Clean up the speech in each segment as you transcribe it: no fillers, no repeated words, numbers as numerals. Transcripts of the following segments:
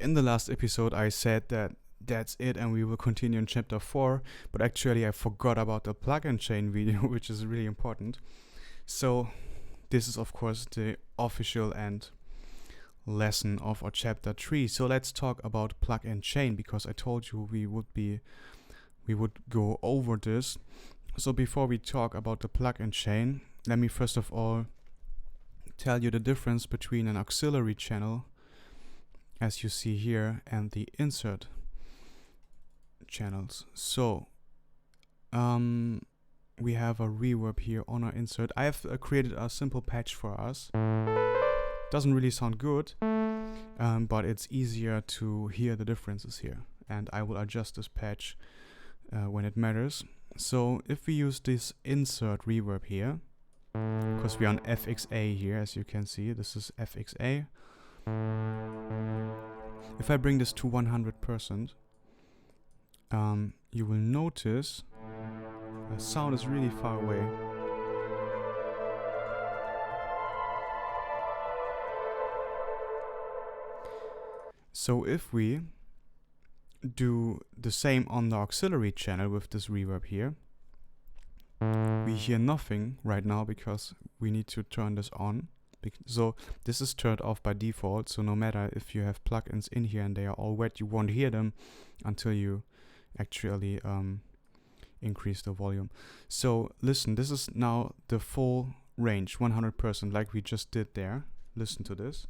in the last episode I said that that's it and we will continue in chapter 4, but actually I forgot about the plugin chain video, which is really important. So this is of course the official end lesson of our chapter 3. So let's talk about plugin chain, because I told you we would go over this. So before we talk about the plugin chain, let me first of all tell you the difference between an auxiliary channel, as you see here, and the insert channels. So we have a reverb here on our insert. I have created a simple patch for us. Doesn't really sound good, but it's easier to hear the differences here, and I will adjust this patch when it matters. So if we use this insert reverb here, because we're on FXA here, as you can see, this is FXA. If I bring this to 100%, you will notice the sound is really far away. So if we do the same on the auxiliary channel with this reverb here, we hear nothing right now because we need to turn this on. So this is turned off by default, so no matter if you have plugins in here and they are all wet, you won't hear them until you actually increase the volume. So listen, this is now the full range, 100%, like we just did there. Listen to this.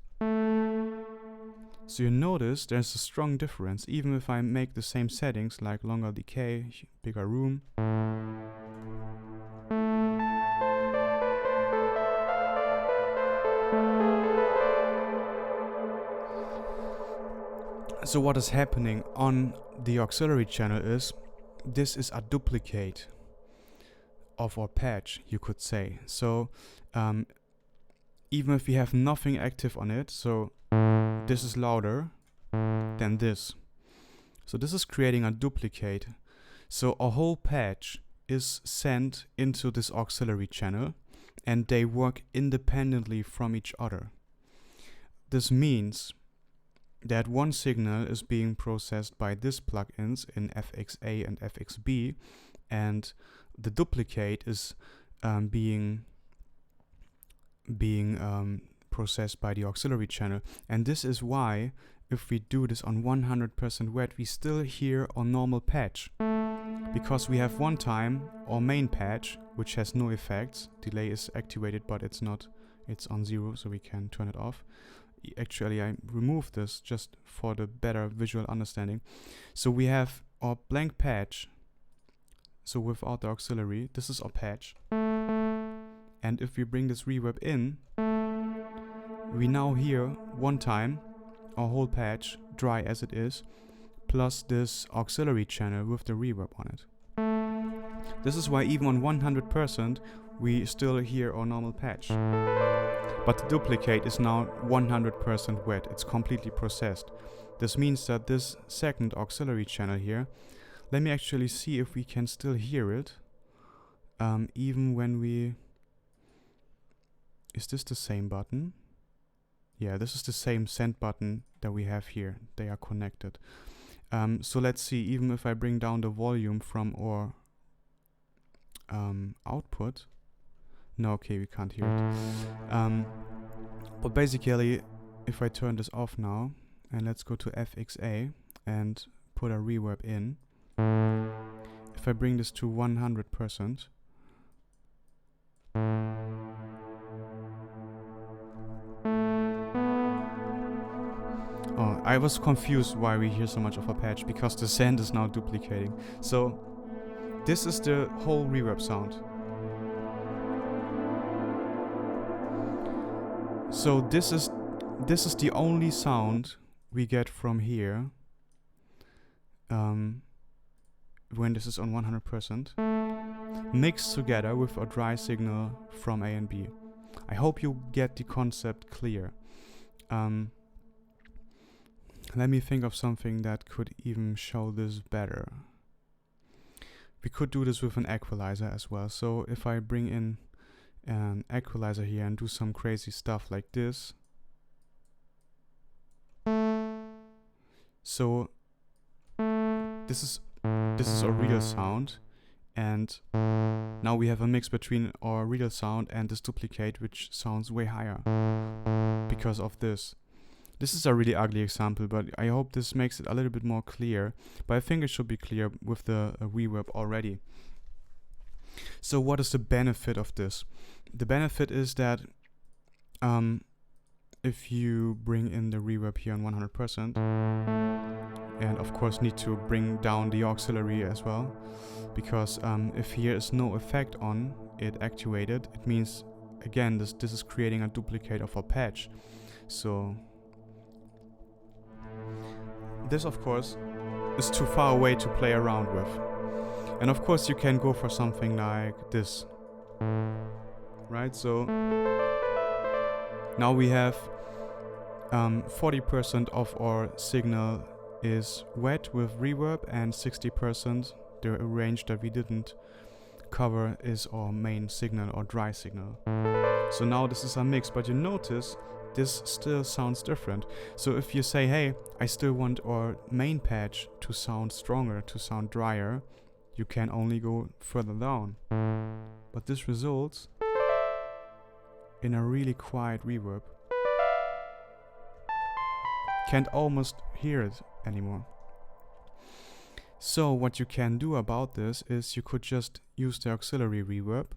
So you notice there's a strong difference, even if I make the same settings like longer decay, bigger room. So what is happening on the auxiliary channel is, this is a duplicate of our patch, you could say. So even if we have nothing active on it, so this is louder than this. So this is creating a duplicate. So a whole patch is sent into this auxiliary channel and they work independently from each other. This means that one signal is being processed by these plugins in FXA and FXB, and the duplicate is being processed by the auxiliary channel. And this is why, if we do this on 100% wet, we still hear our normal patch, because we have one time our main patch which has no effects. Delay is activated, but it's not, it's on 0, so we can turn it off. Actually, I removed this just for the better visual understanding. So we have our blank patch, so without the auxiliary, this is our patch. And if we bring this reverb in, we now hear one time our whole patch, dry as it is, plus this auxiliary channel with the reverb on it. This is why even on 100% we still hear our normal patch. But the duplicate is now 100% wet, it's completely processed. This means that this second auxiliary channel here, let me actually see if we can still hear it, even when we... Is this the same button? Yeah, this is the same send button that we have here. They are connected. So let's see, even if I bring down the volume from our output. No, okay, we can't hear it. But basically, if I turn this off now, and let's go to FXA and put a reverb in. If I bring this to 100%, oh, I was confused why we hear so much of a patch, because the send is now duplicating. So this is the whole reverb sound. So this is the only sound we get from here when this is on 100%, mixed together with a dry signal from A and B. I hope you get the concept clear. Let me think of something that could even show this better. We could do this with an equalizer as well. So if I bring in an equalizer here and do some crazy stuff like this, So this is our real sound, and now we have a mix between our real sound and this duplicate, which sounds way higher because of this. This is a really ugly example, but I hope this makes it a little bit more clear. But I think it should be clear with the reverb already. So what is the benefit of this? The benefit is that if you bring in the reverb here on 100%, and of course need to bring down the auxiliary as well, because if here is no effect on it actuated, it means again this is creating a duplicate of our patch. So this of course is too far away to play around with. And of course you can go for something like this, right? So now we have 40% of our signal is wet with reverb, and 60%, the range that we didn't cover, is our main signal or dry signal. So now this is a mix, but you notice this still sounds different. So if you say, hey, I still want our main patch to sound stronger, to sound drier, you can only go further down. But this results in a really quiet reverb. Can't almost hear it anymore. So what you can do about this is you could just use the auxiliary reverb,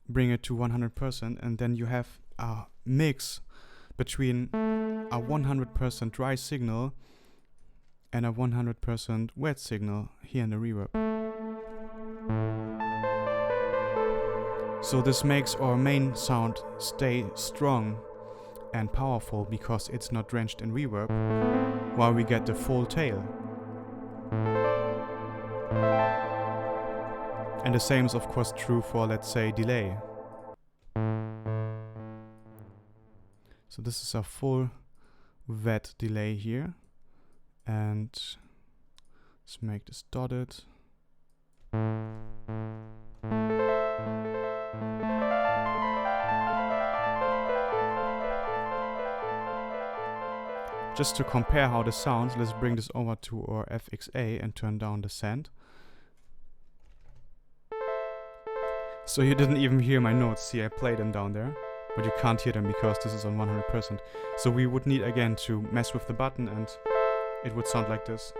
bring it to 100%, and then you have a mix between a 100% dry signal and a 100% wet signal here in the reverb. So this makes our main sound stay strong and powerful because it's not drenched in reverb, while we get the full tail. And the same is of course true for, let's say, delay. So this is a full wet delay here, and let's make this dotted. Just to compare how this sounds, let's bring this over to our FXA and turn down the send. So you didn't even hear my notes. See, I played them down there, but you can't hear them because this is on 100%. So we would need again to mess with the button, and it would sound like this.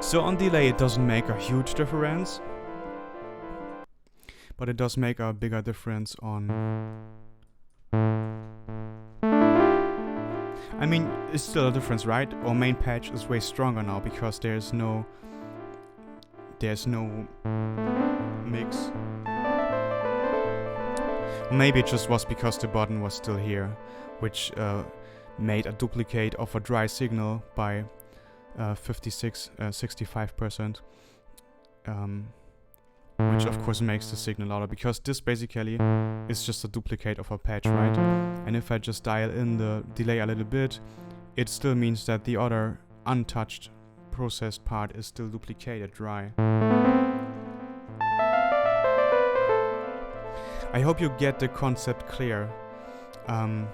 So on delay it doesn't make a huge difference, but it does make a bigger difference on... I mean, it's still a difference, right? Our main patch is way stronger now because there's no mix. Maybe it just was because the button was still here, which made a duplicate of a dry signal by 65%, which of course makes the signal louder, because this basically is just a duplicate of a patch, right? And if I just dial in the delay a little bit, it still means that the other untouched processed part is still duplicated dry. I hope you get the concept clear. I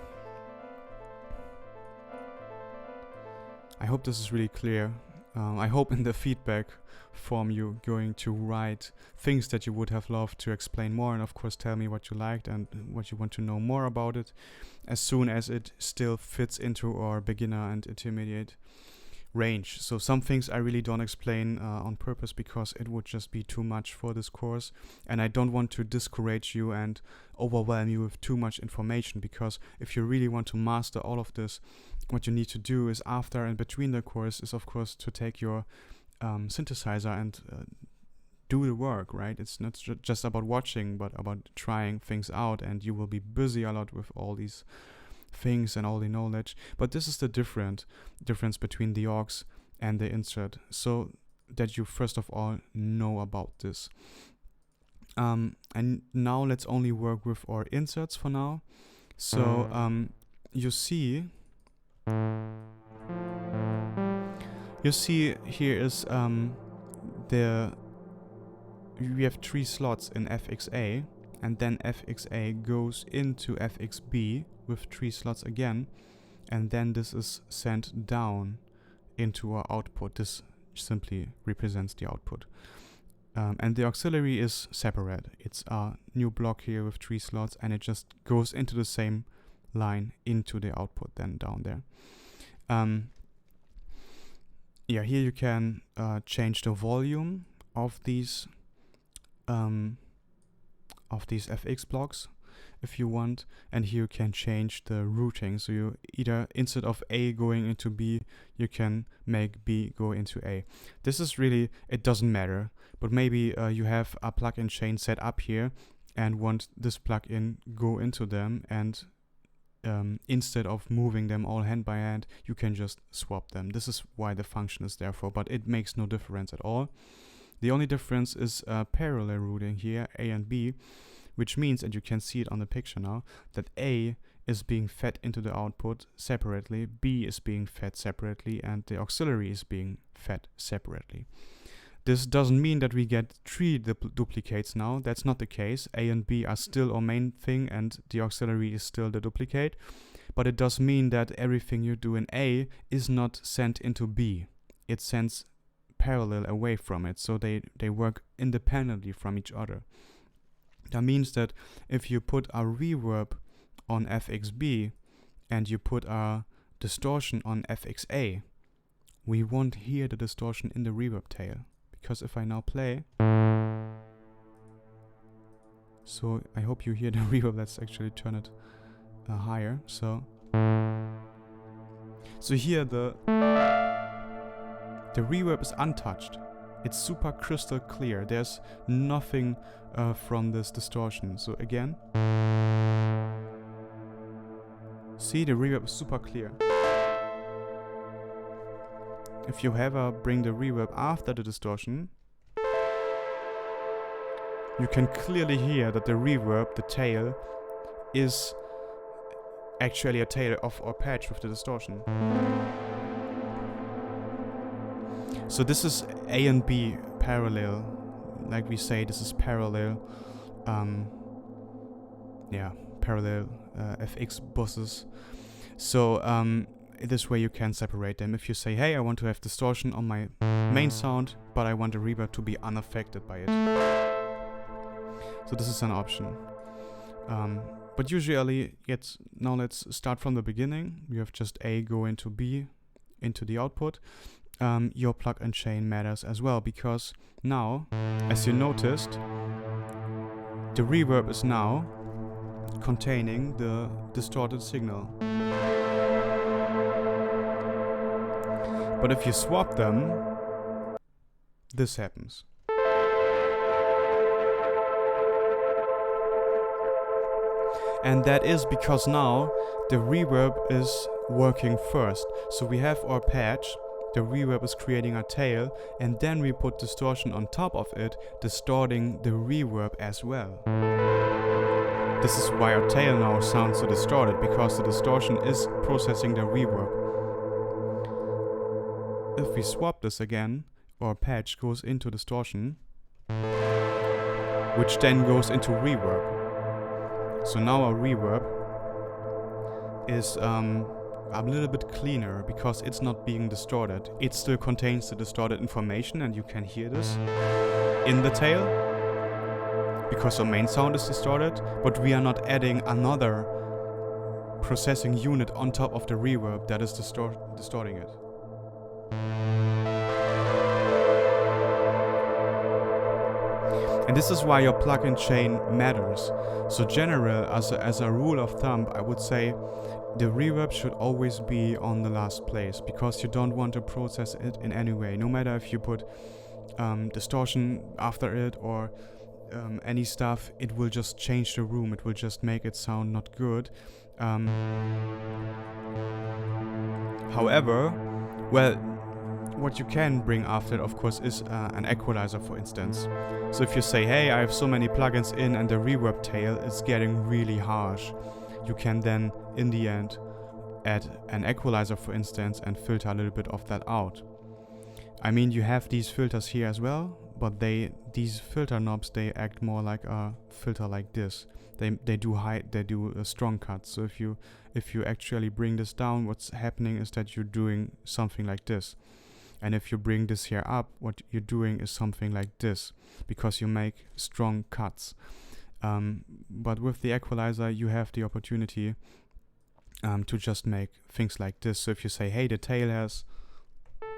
hope this is really clear. I hope in the feedback form you're going to write things that you would have loved to explain more, and of course tell me what you liked and what you want to know more about it, as soon as it still fits into our beginner and intermediate range. So some things I really don't explain on purpose because it would just be too much for this course, and I don't want to discourage you and overwhelm you with too much information, because if you really want to master all of this, what you need to do is after and between the course is of course to take your synthesizer and do the work, right? It's not just about watching, but about trying things out, and you will be busy a lot with all these things and all the knowledge. But this is the difference between the aux and the insert, so that you first of all know about this. And now let's only work with our inserts for now. So you see here is we have 3 slots in FXA, and then FXA goes into FXB with 3 slots again, and then this is sent down into our output. This simply represents the output. And the auxiliary is separate. It's a new block here with 3 slots, and it just goes into the same line into the output then down there. Yeah, here you can change the volume of these FX blocks if you want, and here you can change the routing. So you either, instead of A going into B, you can make B go into A. This is really, it doesn't matter, but maybe you have a plugin chain set up here and want this plugin go into them, and instead of moving them all hand by hand, you can just swap them. This is why the function is there for, but it makes no difference at all. The only difference is parallel routing here, A and B, which means, and you can see it on the picture now, that A is being fed into the output separately, B is being fed separately, and the auxiliary is being fed separately. This doesn't mean that we get 3 duplicates now. That's not the case. A and B are still our main thing, and the auxiliary is still the duplicate. But it does mean that everything you do in A is not sent into B. It sends parallel away from it, so they work independently from each other. That means that if you put a reverb on FXB and you put a distortion on FXA, we won't hear the distortion in the reverb tail. Because if I now play, so I hope you hear the reverb. Let's actually turn it higher. So here the reverb is untouched. It's super crystal clear. There's nothing from this distortion. So again, see, the reverb is super clear. If you ever bring the reverb after the distortion, you can clearly hear that the reverb, the tail, is actually a tail of our patch with the distortion. So this is A and B parallel. Like we say, this is parallel. Parallel FX buses. So this way you can separate them. If you say, hey, I want to have distortion on my main sound, but I want the reverb to be unaffected by it. So this is an option. But usually, now let's start from the beginning. You have just A go into B, into the output. Your plug and chain matters as well, because now, as you noticed, the reverb is now containing the distorted signal. But if you swap them, this happens. And that is because now the reverb is working first. So we have our patch, the reverb is creating a tail, and then we put distortion on top of it, distorting the reverb as well. This is why our tail now sounds so distorted, because the distortion is processing the reverb. If we swap this again, our patch goes into distortion, which then goes into reverb. So now our reverb is a little bit cleaner, because it's not being distorted. It still contains the distorted information, and you can hear this in the tail, because our main sound is distorted, but we are not adding another processing unit on top of the reverb that is distorting it. And this is why your plug-in chain matters. So general, as a rule of thumb, I would say the reverb should always be on the last place, because you don't want to process it in any way. No matter if you put distortion after it or any stuff, it will just change the room. It will just make it sound not good. However, well, what you can bring after it, of course, is an equalizer, for instance. So if you say, hey, I have so many plugins in and the reverb tail is getting really harsh, you can then, in the end, add an equalizer, for instance, and filter a little bit of that out. I mean, you have these filters here as well, but these filter knobs, they act more like a filter like this. They do a strong cut. So if you actually bring this down, what's happening is that you're doing something like this. And if you bring this here up, what you're doing is something like this, because you make strong cuts. But with the equalizer, you have the opportunity to just make things like this. So if you say, hey, the tail has,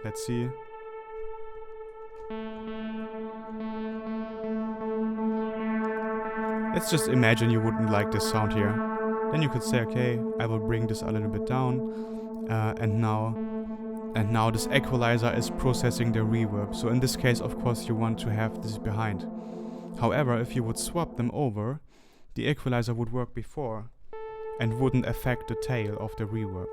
let's see. Let's just imagine you wouldn't like this sound here. Then you could say, okay, I will bring this a little bit down, and now this equalizer is processing the reverb. So in this case, of course, you want to have this behind. However, if you would swap them over, the equalizer would work before and wouldn't affect the tail of the reverb.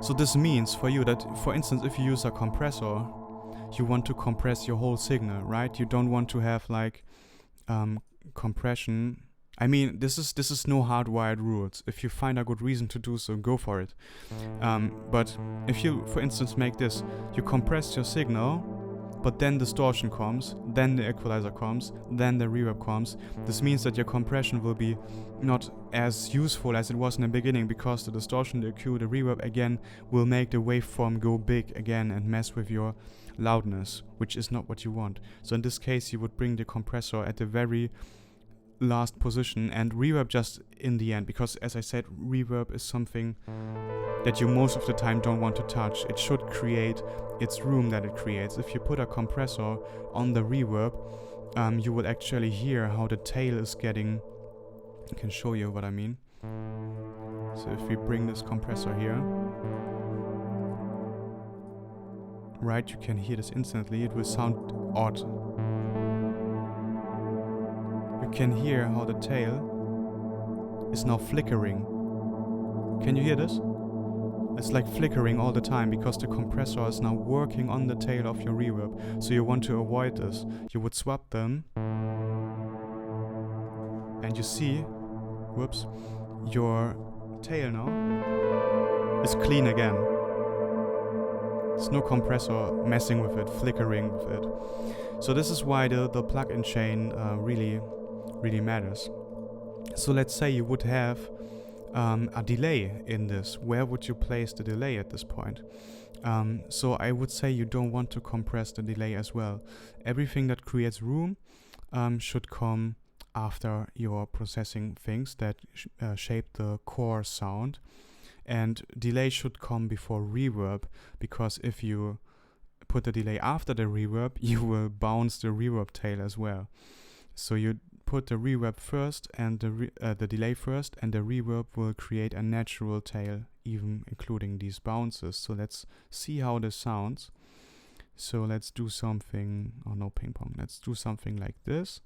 So this means for you that, for instance, if you use a compressor, you want to compress your whole signal, right? You don't want to have like compression. I mean, this is no hardwired rules. If you find a good reason to do so, go for it. But if you, for instance, make this, you compress your signal, but then distortion comes, then the equalizer comes, then the reverb comes. This means that your compression will be not as useful as it was in the beginning, because the distortion, the EQ, the reverb again will make the waveform go big again and mess with your loudness, which is not what you want. So in this case, you would bring the compressor at the very last position and reverb just in the end, because as I said, reverb is something that you most of the time don't want to touch. It should create its room that it creates. If you put a compressor on the reverb, you will actually hear how the tail is getting. I can show you what I mean. So if we bring this compressor here, right, you can hear this instantly. It will sound odd. You can hear how the tail is now flickering. Can you hear this? It's like flickering all the time because the compressor is now working on the tail of your reverb. So you want to avoid this. You would swap them. And you see, whoops, your tail now is clean again. There's no compressor messing with it, flickering with it. So this is why the plug-in chain really matters. So let's say you would have a delay in this. Where would you place the delay at this point? So I would say you don't want to compress the delay as well. Everything that creates room should come after you're processing things that shape the core sound. And delay should come before reverb, because if you put the delay after the reverb, you will bounce the reverb tail as well. So you put the reverb first and the delay first, and the reverb will create a natural tail, even including these bounces. So let's see how this sounds. So let's do something, oh no, ping pong. Let's do something like this.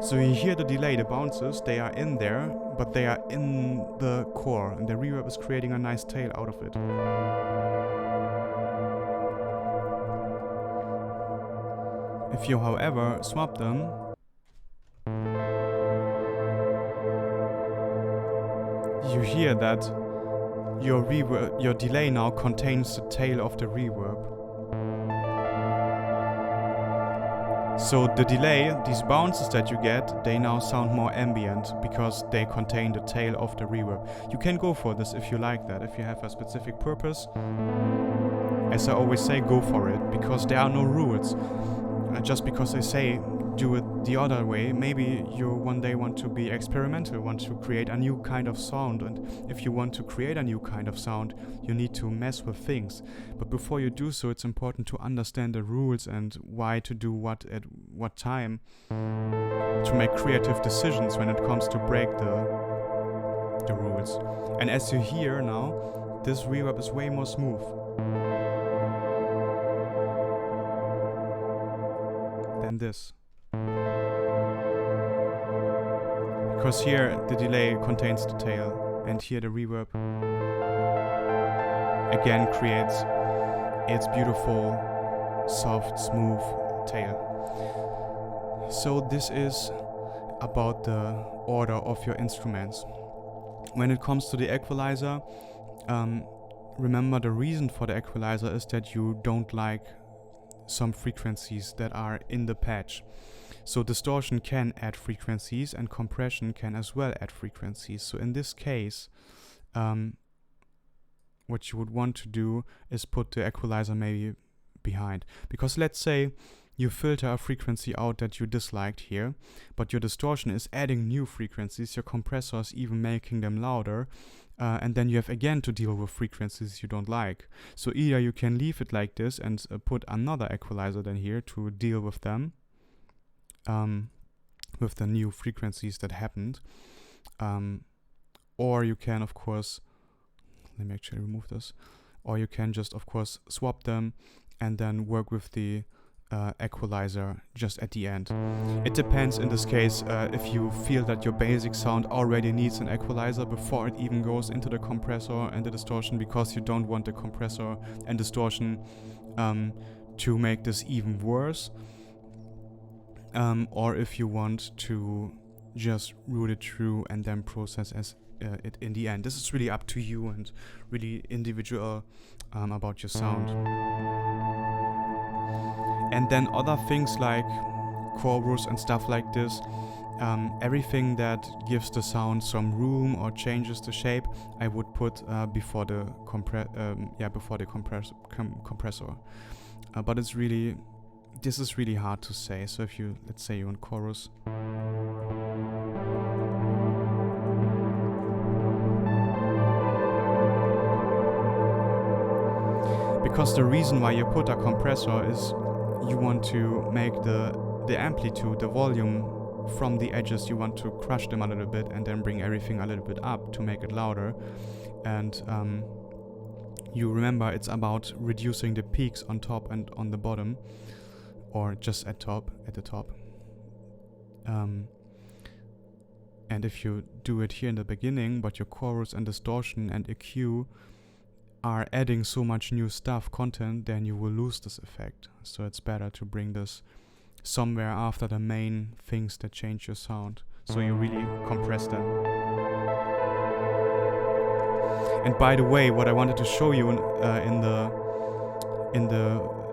So you hear the delay, the bounces, they are in there, but they are in the core, and the reverb is creating a nice tail out of it. If you, however, swap them, you hear that your delay now contains the tail of the reverb. So the delay, these bounces that you get, they now sound more ambient because they contain the tail of the reverb. You can go for this if you like that, if you have a specific purpose. As I always say, go for it, because there are no rules. Just because I say do it the other way, maybe you one day want to be experimental, want to create a new kind of sound, and if you want to create a new kind of sound, you need to mess with things. But before you do so, it's important to understand the rules and why to do what at what time, to make creative decisions when it comes to break the rules. And as you hear now, this reverb is way more smooth than this. Because here the delay contains the tail, and here the reverb again creates its beautiful, soft, smooth tail. So this is about the order of your instruments. When it comes to the equalizer, remember the reason for the equalizer is that you don't like some frequencies that are in the patch. So distortion can add frequencies and compression can as well add frequencies. So in this case, what you would want to do is put the equalizer maybe behind. Because let's say you filter a frequency out that you disliked here, but your distortion is adding new frequencies, your compressor is even making them louder, and then you have again to deal with frequencies you don't like. So either you can leave it like this and put another equalizer then here to deal with them, with the new frequencies that happened, or you can of course, let me actually remove this, or you can just of course swap them and then work with the equalizer just at the end. It depends in this case if you feel that your basic sound already needs an equalizer before it even goes into the compressor and the distortion, because you don't want the compressor and distortion to make this even worse, or if you want to just route it through and then process as it in the end. This is really up to you and really individual about your sound. And then other things like chorus and stuff like this, everything that gives the sound some room or changes the shape, I would put before the compressor. But it's really, this is really hard to say. So if you, let's say you're on chorus, because the reason why you put a compressor is you want to make the amplitude, the volume from the edges, you want to crush them a little bit and then bring everything a little bit up to make it louder. And you remember it's about reducing the peaks on top and on the bottom, or just at the top. And if you do it here in the beginning, but your chorus and distortion and EQ are adding so much new content, then you will lose this effect. So it's better to bring this somewhere after the main things that change your sound, so you really compress them. And by the way, what I wanted to show you in the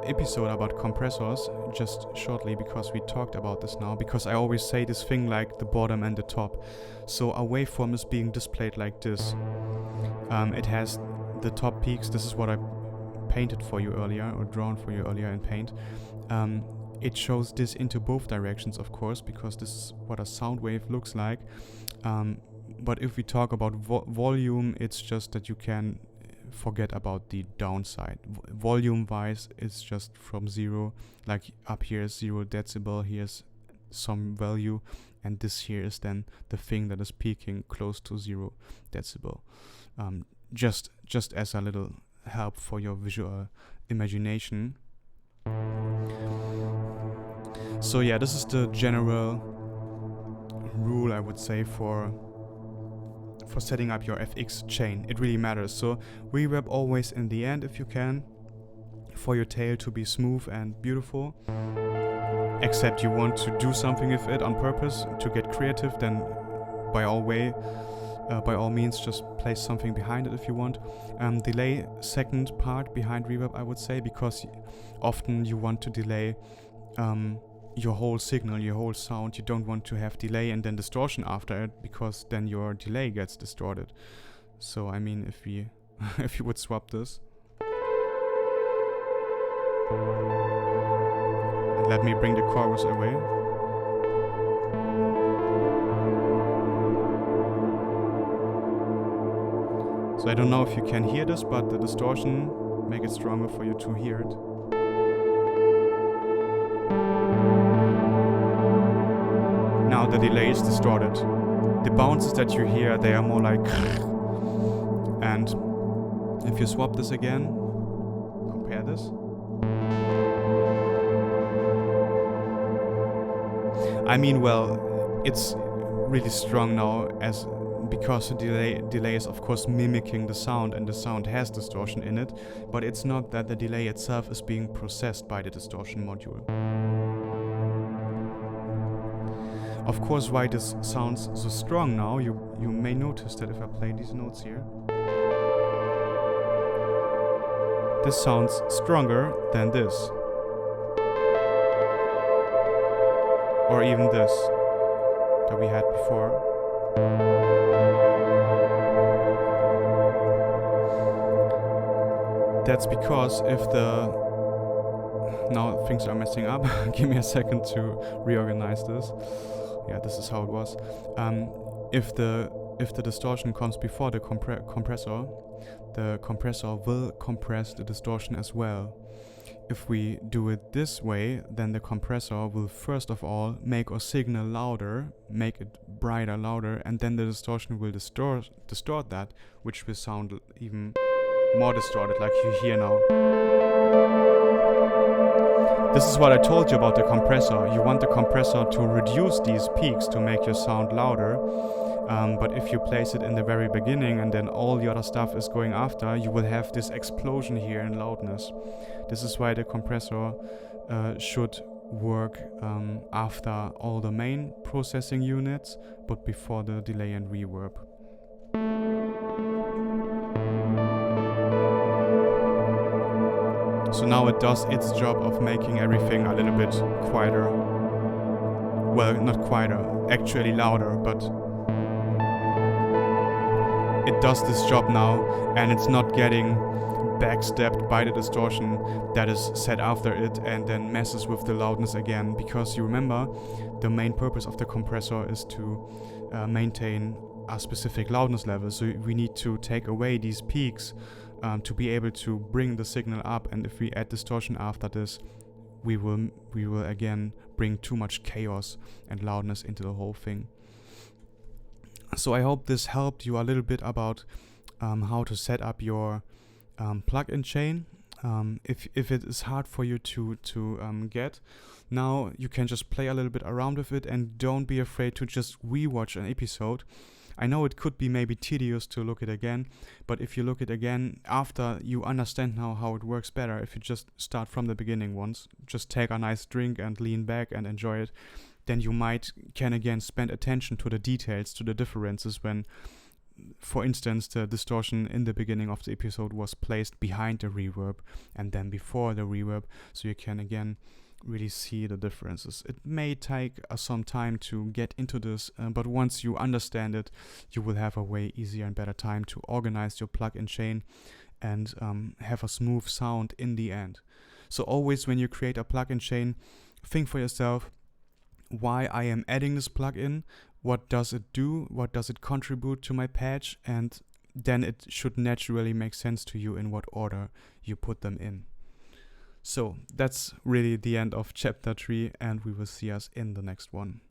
episode about compressors, just shortly, because we talked about this now, because I always say this thing like the bottom and the top. So a waveform is being displayed like this. It has the top peaks. This is what I painted for you earlier, or drawn for you earlier in Paint. It shows this into both directions, of course, because this is what a sound wave looks like. But if we talk about volume, it's just that you can forget about the downside. Volume wise, it's just from 0, like up here is 0 decibel, here's some value, and this here is then the thing that is peaking close to 0 decibel. Just as a little help for your visual imagination. So yeah, this is the general rule, I would say, for setting up your FX chain. It really matters. So reverb always in the end if you can, for your tail to be smooth and beautiful. Except you want to do something with it on purpose to get creative, then by all means just place something behind it if you want. Delay second part behind reverb, I would say, because often you want to delay your whole signal, your whole sound. You don't want to have delay and then distortion after it, because then your delay gets distorted. So I mean, if you would swap this, and let me bring the chorus away. So I don't know if you can hear this, but the distortion make it stronger for you to hear it. Now the delay is distorted. The bounces that you hear, they are more like and if you swap this again, compare this. I mean, well, it's really strong now because the delay is of course mimicking the sound, and the sound has distortion in it, but it's not that the delay itself is being processed by the distortion module. Of course, why this sounds so strong now, you may notice that if I play these notes here, this sounds stronger than this. Or even this that we had before. That's because if now things are messing up. Give me a second to reorganize this. Yeah, this is how it was. If the distortion comes before the compressor will compress the distortion as well. If we do it this way, then the compressor will first of all make our signal louder, make it brighter, louder, and then the distortion will distort that, which will sound even more distorted, like you hear now. This is what I told you about the compressor. You want the compressor to reduce these peaks to make your sound louder. But if you place it in the very beginning and then all the other stuff is going after, you will have this explosion here in loudness. This is why the compressor should work after all the main processing units, but before the delay and reverb. So now it does its job of making everything a little bit quieter. Well, not quieter, actually louder, but it does this job now, and it's not getting backstepped by the distortion that is set after it and then messes with the loudness again, because you remember the main purpose of the compressor is to maintain a specific loudness level, so we need to take away these peaks to be able to bring the signal up, and if we add distortion after this, we will again bring too much chaos and loudness into the whole thing. So I hope this helped you a little bit about how to set up your plugin chain. If it is hard for you to get, now you can just play a little bit around with it, and don't be afraid to just rewatch an episode. I know it could be maybe tedious to look it again, but if you look it again after you understand now how it works better, if you just start from the beginning once, just take a nice drink and lean back and enjoy it, then you can again spend attention to the details, to the differences when, for instance, the distortion in the beginning of the episode was placed behind the reverb and then before the reverb, so you can again really see the differences. It may take some time to get into this, but once you understand it, you will have a way easier and better time to organize your plug-in chain and have a smooth sound in the end. So always when you create a plug-in chain, think for yourself, why I am adding this plugin, what does it do, what does it contribute to my patch, and then it should naturally make sense to you in what order you put them in. So that's really the end of chapter 3, and we will see us in the next one.